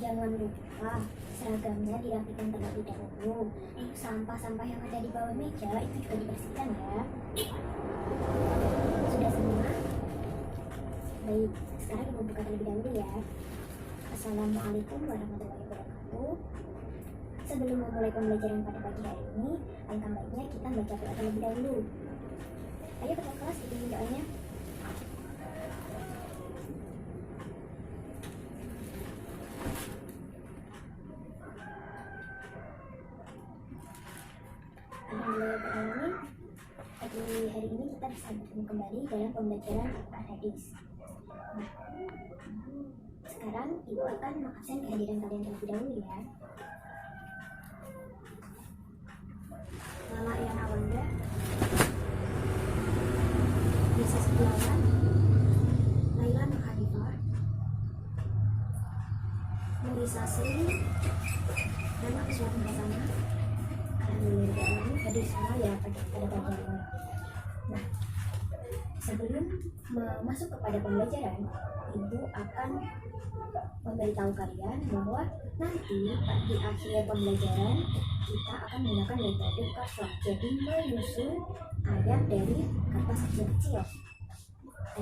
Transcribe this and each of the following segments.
Jangan lupa seragamnya dirapikan terlebih dahulu. Sampah-sampah yang ada di bawah meja itu juga dibersihkan ya. Sudah semua? Baik, sekarang ibu buka terlebih dahulu ya. Assalamualaikum warahmatullahi wabarakatuh. Sebelum memulai pembelajaran pada pagi hari ini, alangkah baiknya kita baca doa terlebih dahulu. Ayo ketua kelas ikutin doanya. Alhamdulillahirrahmanirrahim. Pagi hari ini kita bisa bertemu kembali dalam pembelajaran hadis. Nah, sekarang ibu akan mengabsen kehadiran kalian terlebih dahulu ya. Lala yang Awanda, Bisa Setiawan, Laila Nurhanifah, Nurisa Sri, dan Akswat Hasana. Alhamdulillah, tadi semua ya pada pagi ini. Nah, sebelum masuk kepada pembelajaran, ibu akan memberitahu kalian bahwa nanti di akhir pembelajaran kita akan menggunakan metode crossword, jadi menyusun ayat dari kertas kecil-kecil.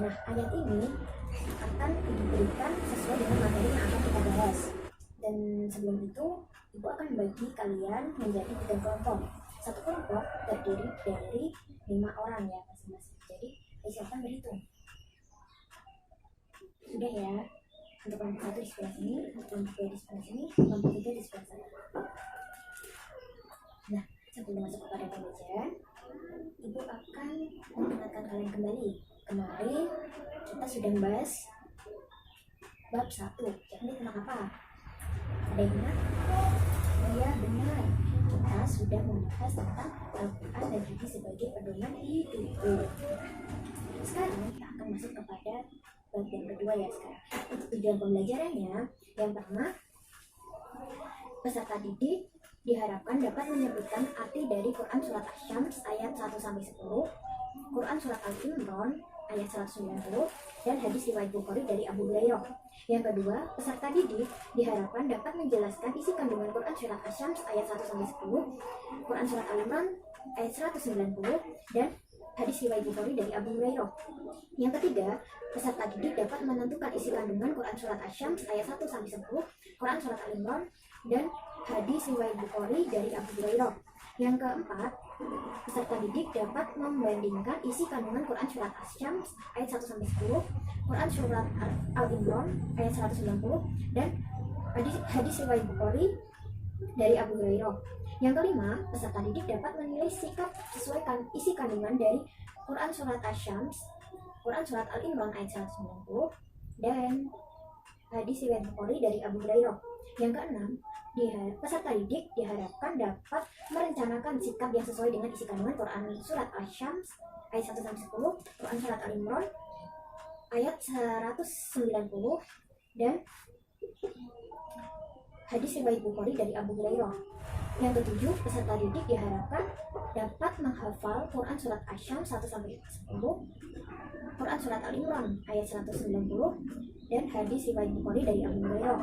Nah, ayat ini akan diberikan sesuai dengan materi yang akan kita bahas. Dan sebelum itu, ibu akan membagi kalian menjadi 3 kelompok. Satu kelompok terdiri dari 5 orang ya masing-masing. Jadi, silakan berhitung. Sudah ya. Untuk kelompok 1 di sebelah sini, kelompok 2 di sebelah sini, kelompok 3 di sebelah sana. Nah, sebelum masuk kepada pembelajaran, ibu akan mengingatkan kalian kembali. Kemarin kita sudah membahas bab 1, yakni tentang apa? Ada yang ingat? Iya, benar. Kita sudah membahas tentang Al-Quran dan hadis sebagai pedoman hidup. Sekarang kita akan masuk kepada bab yang kedua ya sekarang. Untuk tujuan pembelajarannya, yang pertama, peserta didik diharapkan dapat menyebutkan arti dari Quran Surat Asy-Syams ayat 1-10, Quran Surat Al-Imran ayat 190, dan hadis riwayat Bukhari dari Abu Hurairah. Yang kedua, peserta didik diharapkan dapat menjelaskan isi kandungan Quran Surat Asy-Syams ayat 1-10, Quran Surat Al-Imran ayat 190, dan hadis riwayat Bukhari dari Abu Hurairah. Yang ketiga, peserta didik dapat menentukan isi kandungan Quran Surat Asy-Syams ayat 1-10, Quran Surat Al-Imran, dan hadis riwayat Bukhari dari Abu Hurairah. Yang keempat, peserta didik dapat membandingkan isi kandungan Quran Surat Asy-Syams ayat 1-10, Quran Surat Al-Imran ayat 190, dan hadis riwayat Bukhari dari Abu Hurairah. Yang kelima, peserta didik dapat menilai sikap sesuai isi kandungan dari Quran Surat Asy-Syams, Quran Surat Al-Imran ayat 190, dan hadis riwayat Bukhari dari Abu Hurairah. Yang keenam, peserta didik diharapkan dapat merencanakan sikap yang sesuai dengan isi kandungan Quran Surat Asy-Syams ayat 1-10, Quran Surat Al-Imran ayat 190, dan hadis riwayat Bukhari dari Abu Hurairah. Yang ketujuh, peserta didik diharapkan dapat menghafal Quran Surat Asy-Syams 1-10, Quran Surat Al-Imran ayat 190, dan hadis riwayat Bukhari dari Abu Hurairah.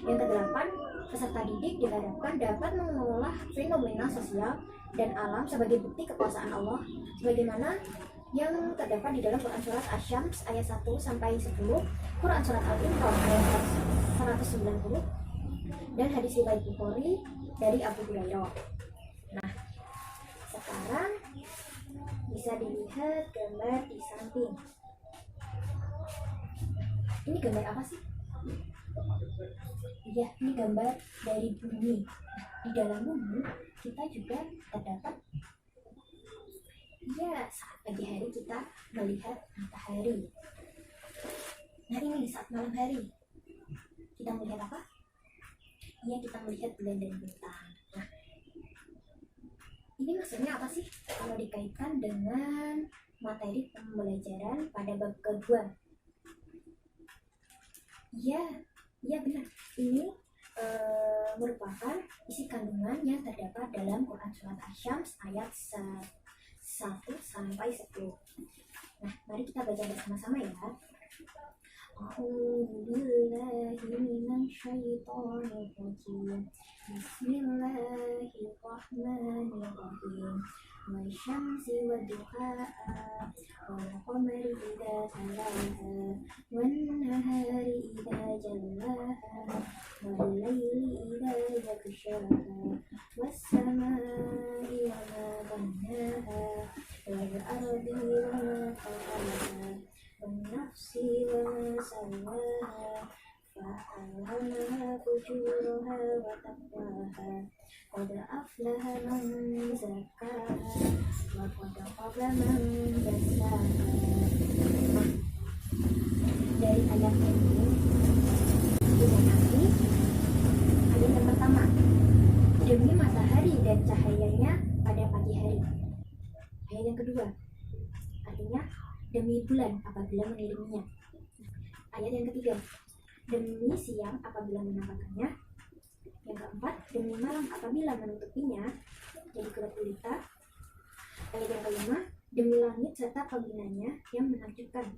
Yang kedelapan, peserta didik diharapkan dapat mengelola fenomena sosial dan alam sebagai bukti kekuasaan Allah, sebagaimana yang terdapat di dalam Quran Surat Asy-Syams ayat 1-10, Quran Surat Al-Imran ayat 190, dan hadis riwayat Bukhari dari Abu Hurairah. Nah, sekarang bisa dilihat gambar di samping. Ini gambar apa sih? Iya, ini gambar dari bumi. Di dalam bumi kita juga terdapat. Iya, saat pagi hari kita melihat matahari. Nah, ini saat malam hari kita melihat apa? Iya, kita melihat bulan dan bintang. Nah, ini maksudnya apa sih kalau dikaitkan dengan materi pembelajaran pada bab kedua? Iya benar. Ini merupakan isi kandungan yang terdapat dalam Quran Surat Asy-Syams ayat 1-10. Nah, mari kita baca bersama-sama ya. A'udzu billahi minasyaitonir rajim. Bismillahirrahmanirrahim. Wasyamsi wadduhaha wal qamari idza talaha wan nahari idza jallaha wal laili idza yaghshaha was samaa'i wa ma bannaha wal ardi wa ma talaha والنفس وما سواها فألهمها فجورها وتقواها قد أفلح من زكاها وقد خاب من دساها. Dari ayat ini dimengerti ayat yang pertama, demi matahari dan cahayanya pada pagi hari. Ayat yang kedua, artinya demi bulan apabila mengiriminya. Ayat yang ketiga, demi siang apabila menampakkannya. Yang keempat, demi malam apabila menutupinya jadi gelap gulita. Ayat yang kelima, demi langit serta pembinanya yang menakjubkan.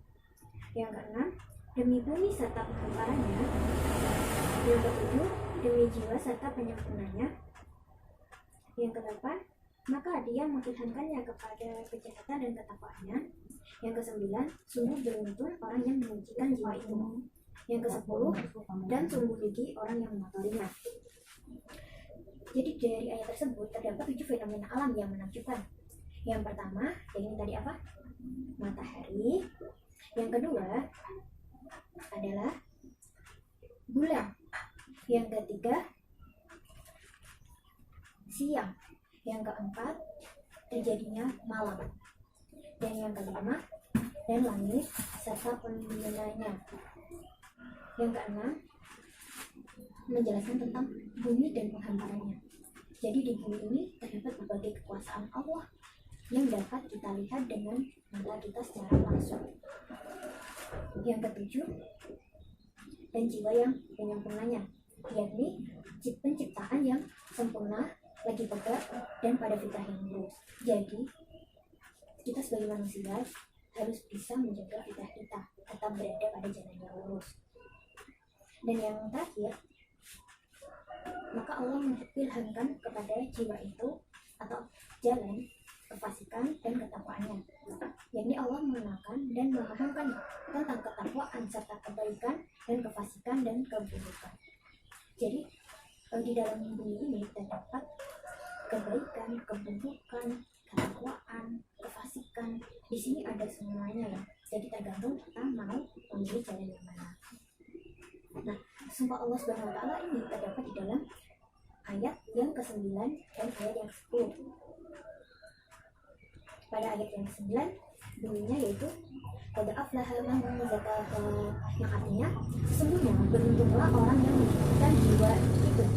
Yang keenam, demi bumi serta penghamparannya. Yang ketujuh, demi jiwa serta penyempurnanya. Yang kedelapan, maka dia mengilhamkannya kepada kejahatan dan ketakwaannya. Yang kesembilan, sungguh beruntung orang yang menyucikan jiwa itu. Yang kesepuluh, dan sungguh rugi orang yang mengotorinya. Jadi dari ayat tersebut terdapat 7 fenomena alam yang menakjubkan. Yang pertama, yang ini tadi apa? Matahari. Yang kedua adalah bulan. Yang ketiga, siang. Yang keempat, terjadinya malam. Dan yang kelima, dan langit serta pembinanya. Yang keenam, menjelaskan tentang bumi dan penghamparannya. Jadi di bumi ini terdapat berbagai kekuasaan Allah yang dapat kita lihat dengan mata kita secara langsung. Yang ketujuh, dan jiwa yang penyempurnanya, yakni penciptaan yang sempurna, lagi tegak, dan pada fitrah yang lurus. Jadi kita sebagai manusia harus bisa menjaga fitrah kita tetap berada pada jalan yang lurus. Dan yang terakhir, maka Allah mengilhamkan kepada jiwa itu atau jalan kefasikan dan ketakwaannya, yakni Allah mengenalkan dan memahamkan tentang ketakwaan serta kebaikan dan kefasikan dan keburukan. Jadi di dalam bumi ini terdapat kebaikan, keburukan, ketakwaan, kefasikan. Di sini ada semuanya ya. Jadi tergantung kita mau memilih jalan yang mana. Nah, sumpah Allah Subhanahu wa taala ini terdapat di dalam ayat yang ke-9 dan ayat yang ke-10. Pada ayat yang ke-9 bunyinya yaitu qad aflaha man zakaha, yang artinya sesungguhnya beruntunglah orang yang menyucikan jiwa itu.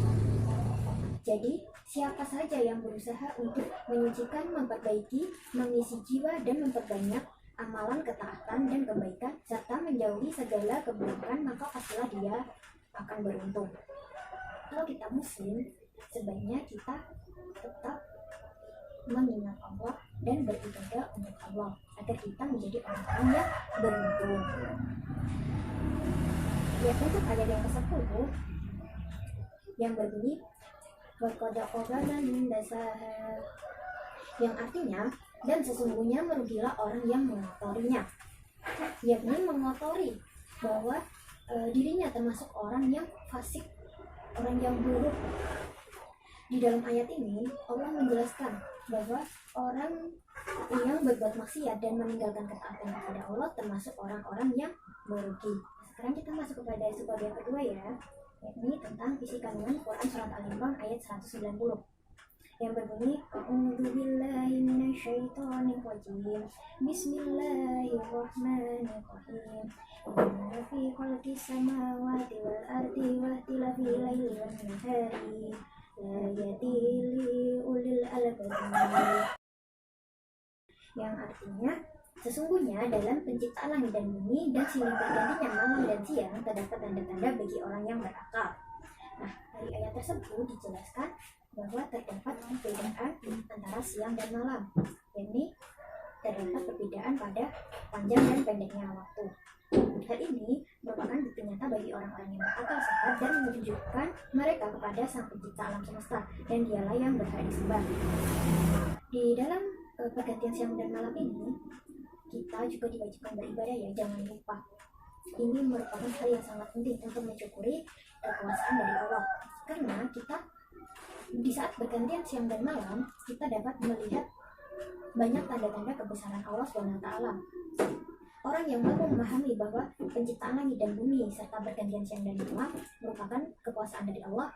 Jadi siapa saja yang berusaha untuk menyucikan, memperbaiki, mengisi jiwa dan memperbanyak amalan ketaatan dan kebaikan serta menjauhi segala keburukan, maka pastilah dia akan beruntung. Kalau kita muslim, sebaiknya kita tetap mengingat Allah dan beribadah untuk Allah agar kita menjadi orang-orang yang beruntung. Ya, untuk ayat yang ke-10 yang berbunyi waqad khaba man dasaha, yang artinya dan sesungguhnya merugilah orang yang mengotorinya, yakni mengotori bahwa dirinya termasuk orang yang fasik, orang yang buruk. Di dalam ayat ini Allah menjelaskan bahwa orang yang berbuat maksiat dan meninggalkan ketaatan kepada Allah termasuk orang-orang yang merugi. Sekarang kita masuk kepada sebab yang kedua ya, yakni tentang isi kandungan Quran Surat Al-Imran ayat 190 yang berbunyi a'udzu billahi minasyaitonir rajim bismillahirrahmanirrahim inna fi khalqis samawati wal ardi wa ikhtilafil laili wan nahari la yadili ulil albab, yang artinya sesungguhnya dalam penciptaan langit dan bumi dan silih bergantinya malam dan siang terdapat tanda-tanda bagi orang yang berakal. Nah, dari ayat tersebut dijelaskan bahwa terdapat perbedaan antara siang dan malam, yakni terdapat perbedaan pada panjang dan pendeknya waktu. Hal ini merupakan bukti nyata bagi orang-orang yang berakal sehat dan menunjukkan mereka kepada Sang Pencipta alam semesta, dan Dialah yang berhak disembah. Di dalam pergantian siang dan malam ini, kita juga diwajibkan beribadah ya, jangan lupa. Ini merupakan hal yang sangat penting untuk mensyukuri kekuasaan dari Allah, karena kita di saat bergantian siang dan malam, kita dapat melihat banyak tanda-tanda kebesaran Allah SWT. Orang yang mampu memahami bahwa penciptaan langit dan bumi serta bergantian siang dan malam merupakan kekuasaan dari Allah,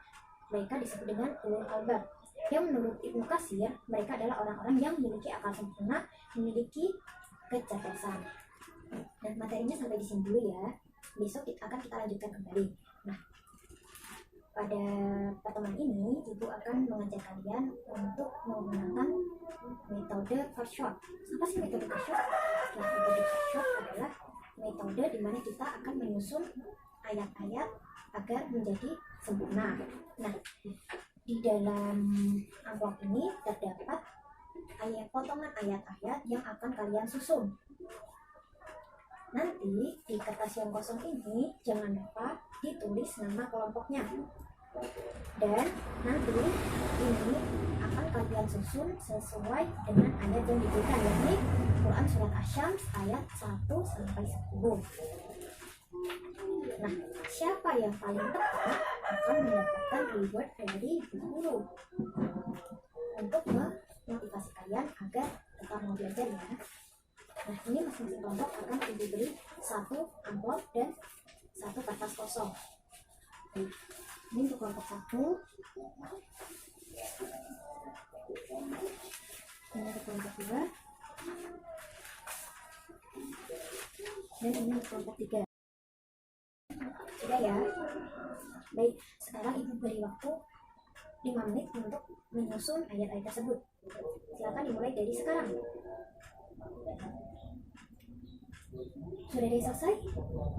mereka disebut dengan ulul albab. Yang menurut Ibnu Katsir, mereka adalah orang-orang yang memiliki akal sempurna, memiliki kecerdasan. Dan materinya sampai di sini dulu ya. Besok akan kita lanjutkan kembali. Nah, pada pertemuan ini, Ibu akan mengajak kalian untuk menggunakan metode first shot. Apa sih metode first shot? Nah, metode first shot adalah metode di mana kita akan menyusun ayat-ayat agar menjadi sempurna. Nah, di dalam amplop ini terdapat potongan ayat-ayat yang akan kalian susun. Nanti di kertas yang kosong ini jangan lupa ditulis nama kelompoknya. Dan nanti ini akan kalian susun sesuai dengan ayat yang diberikan, yakni Quran Surat Asy-Syams ayat 1-10. Nah, siapa yang paling tepat akan mendapatkan reward dari guru untuk memotivasi kalian agar tetap mau belajar ya. Nah, ini masing-masing kelompok akan diberi satu amplop dan satu kertas kosong. Ini untuk kelompok 1, ini untuk kelompok 2, dan ini untuk kelompok 3. Sudah ya? Baik, sekarang Ibu beri waktu 5 menit untuk menyusun ayat-ayat tersebut. Silakan dimulai dari sekarang. Sudah selesai?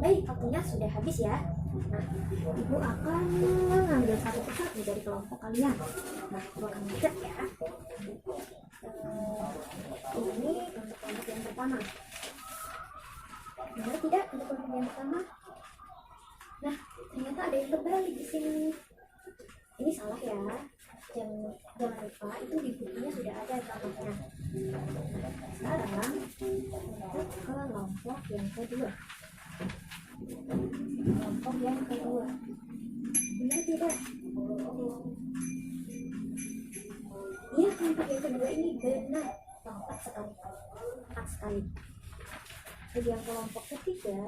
Baik, waktunya sudah habis ya. Nah, Ibu akan mengambil satu persatu dari kelompok kalian. Nah, Ibu akan mencatat ya. Ini untuk kelompok yang pertama. Benar tidak untuk kelompok yang pertama? Nah, ternyata ada yang terbalik di sini. Ini salah ya. Jangan lupa itu di bukunya sudah ada contohnya. Sekarang untuk kelompok yang kedua. Kelompok yang kedua. Benar tidak? Iya, kelompok yang kedua ini benar. Tepat sekali. Tepat sekali. Jadi yang kelompok ketiga.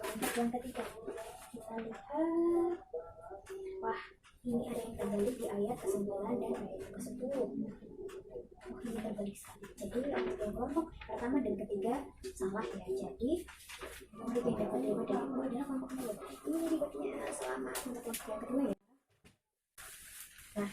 Kelompok yang ketiga. Kita lihat. Wah, ini ada yang terbalik di ayat ke-9 dan ayat ke-10. Ini terbalik sekali. Jadi untuk yang kelompok pertama dan ketiga salah ya. Jadi murid yang dapat reward dari Ibu adalah kelompok kedua. Ini rewardnya selamat untuk kelompok yang kedua ya. Nah,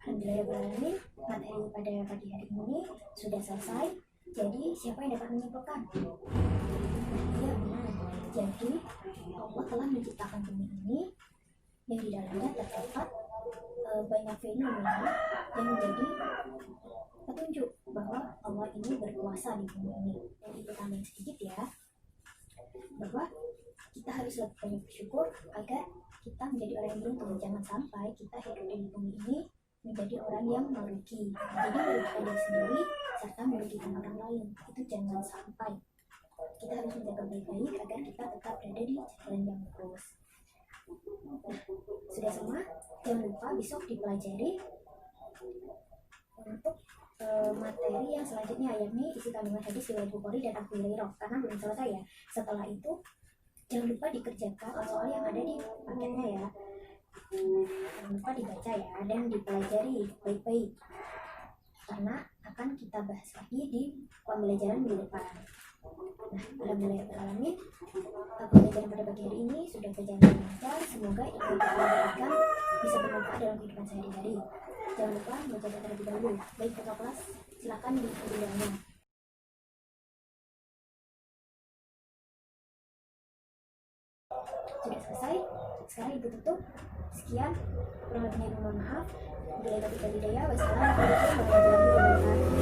alhamdulillah materi pada pagi hari ini sudah selesai. Jadi siapa yang dapat menyimpulkan? Iya benar. Jadi Allah telah menciptakan bumi ini yang di dalamnya terdapat banyak fenomena yang menjadi petunjuk bahwa Allah ini berkuasa di bumi ini. Dan itu tambahin sedikit ya, bahwa kita harus lebih banyak bersyukur agar kita menjadi orang yang beruntung. Jangan sampai kita hidup di bumi ini menjadi orang yang merugi, jadi merugikan diri sendiri serta merugikan orang lain. Itu jangan sampai. Kita harus menjaga baik-baik agar kita tetap berada di jalan yang lurus. Nah, sudah semua? Jangan lupa besok dipelajari untuk materi yang selanjutnya, yakni isi kandungan hadis riwayat Bukhari dan Abu Hurairah, karena belum selesai ya. Setelah itu jangan lupa dikerjakan soal yang ada di paketnya ya. Jangan lupa dibaca ya dan dipelajari baik-baik, karena akan kita bahas lagi di pembelajaran minggu depan. Nah, alhamdulillah pembelajaran pada pagi hari ini sudah berjalan lancar. Semoga ilmu yang kita dapatkan bisa bermanfaat dalam kehidupan sehari-hari. Jangan lupa menjaga terlebih dahulu. Baik, kakak kelas, silakan diambilnya. Sudah selesai. Sekarang Ibu tutup. Sekian, kurang lebihnya mohon maaf. Bila tidak hidayah, wassalamualaikum warahmatullahi wabarakatuh.